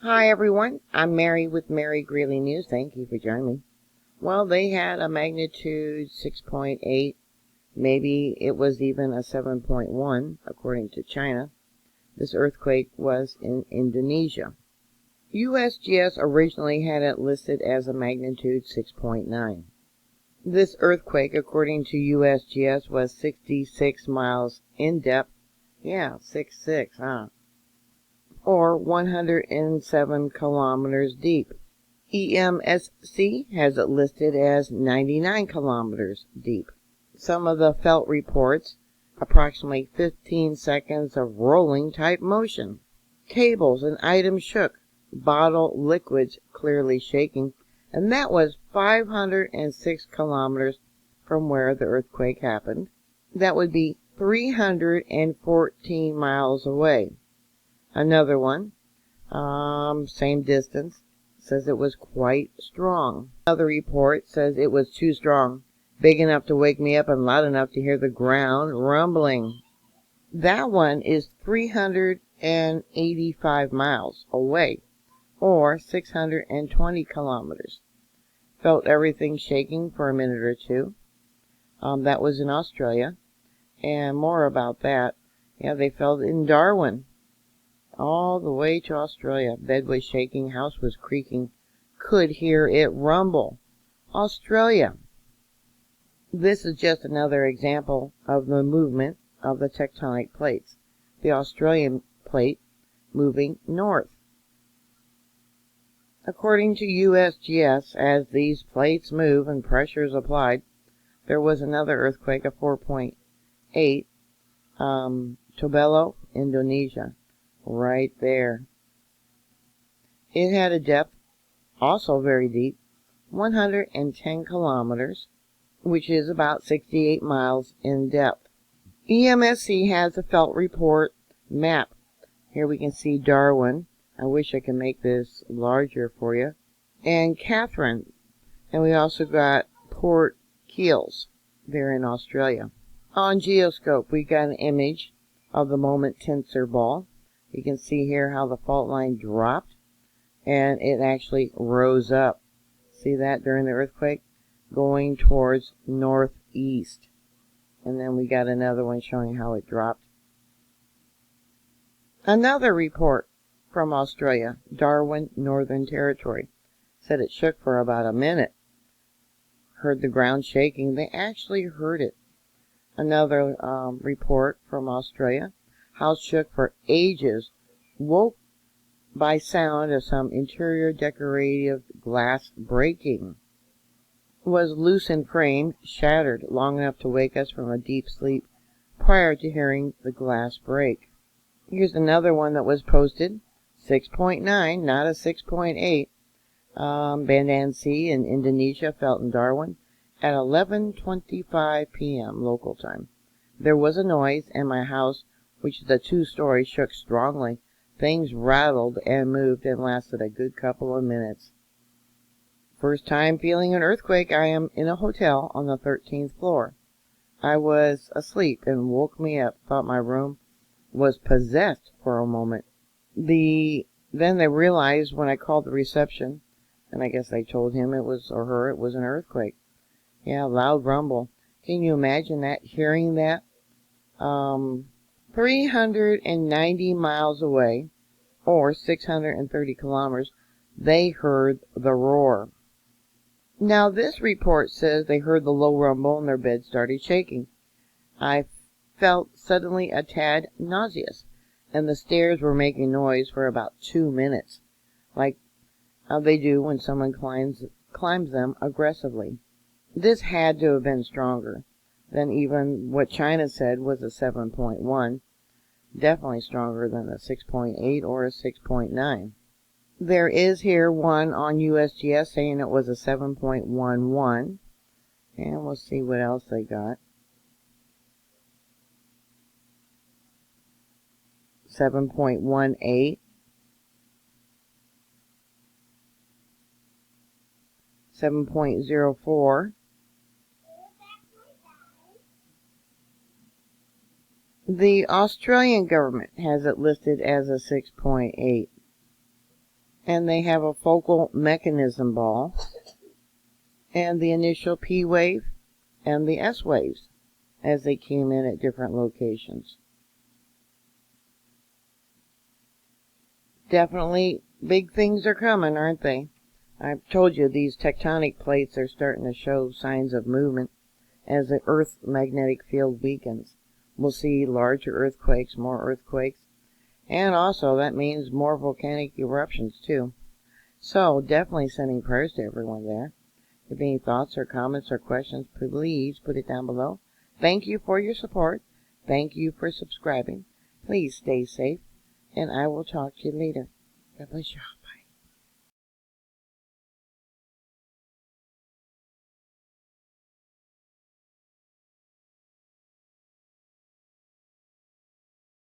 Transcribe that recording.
Hi everyone, I'm Mary with Mary Greeley News. Thank you for joining me. Well, they had a magnitude 6.8, maybe it was even a 7.1 according to China. This earthquake was in Indonesia. USGS originally had it listed as a magnitude 6.9. This earthquake, according to USGS, was 66 miles in depth. Yeah, 66, huh? Or 107 kilometers deep. EMSC has it listed as 99 kilometers deep. Some of the felt reports, approximately 15 seconds of rolling type motion. Tables and items shook, bottle liquids clearly shaking, and that was 506 kilometers from where the earthquake happened. That would be 314 miles away. Another one, same distance, says it was quite strong. Another report says it was too strong, big enough to wake me up and loud enough to hear the ground rumbling. That one is 385 miles away, or 620 kilometers. Felt everything shaking for a minute or two. That was in Australia, and more about that. Yeah, they felt it in Darwin. All the way to Australia. Bed was shaking, house was creaking. Could hear it rumble. Australia. This is just another example of the movement of the tectonic plates. The Australian plate moving north. According to USGS, as these plates move and pressure is applied, there was another earthquake, a 4.8, Tobelo, Indonesia. Right there. It had a depth, also very deep, 110 kilometers, which is about 68 miles in depth. EMSC has a felt report map. Here we can see Darwin. I wish I could make this larger for you. And Catherine. And we also got Port Keels there in Australia. On Geoscope, we got an image of the moment tensor ball. You can see here how the fault line dropped and it actually rose up. See that during the earthquake? Going towards northeast. And then we got another one showing how it dropped. Another report from Australia, Darwin, Northern Territory, said it shook for about a minute. Heard the ground shaking. They actually heard it. Another report from Australia, house shook for ages, woke by sound of some interior decorative glass breaking. Was loose in frame, shattered long enough to wake us from a deep sleep prior to hearing the glass break. Here's another one that was posted, 6.9, not a 6.8. Bandan Sea in Indonesia felt in Darwin at 11:25 p.m. local time. There was a noise, and my house, which is a 2-story, shook strongly. Things rattled and moved and lasted a good couple of minutes. First time feeling an earthquake. I am in a hotel on the 13th floor. I was asleep and woke me up. Thought my room was possessed for a moment. Then they realized when I called the reception, and I guess they told him it was, or her, it was an earthquake. Yeah, loud rumble. Can you imagine that? Hearing that? 390 miles away, or 630 kilometers, they heard the roar. Now, this report says they heard the low rumble and their bed started shaking. I felt suddenly a tad nauseous, and the stairs were making noise for about 2 minutes, like they do when someone climbs them aggressively. This had to have been stronger than even what China said was a 7.1. Definitely stronger than a 6.8 or a 6.9. There is here one on USGS saying it was a 7.11. And we'll see what else they got. 7.18. 7.04. The Australian government has it listed as a 6.8. And they have a focal mechanism ball, and the initial P wave and the S waves as they came in at different locations. Definitely big things are coming, aren't they? I've told you these tectonic plates are starting to show signs of movement as the Earth's magnetic field weakens. We'll see larger earthquakes, more earthquakes, and also that means more volcanic eruptions too. So definitely sending prayers to everyone there. If any thoughts or comments or questions, please put it down below. Thank you for your support. Thank you for subscribing. Please stay safe, and I will talk to you later. God bless you.